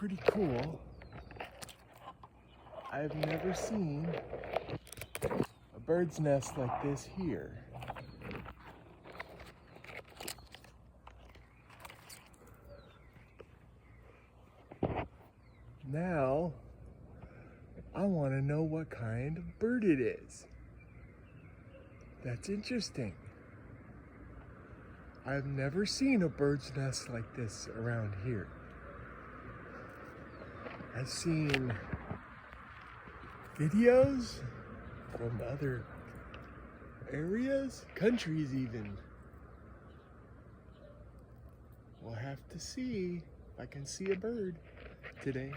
pretty cool. I've never seen a bird's nest like this here. Now, I want to know what kind of bird it is. That's interesting. I've never seen a bird's nest like this around here. I've seen videos from other areas, countries even. We'll have to see if I can see a bird today.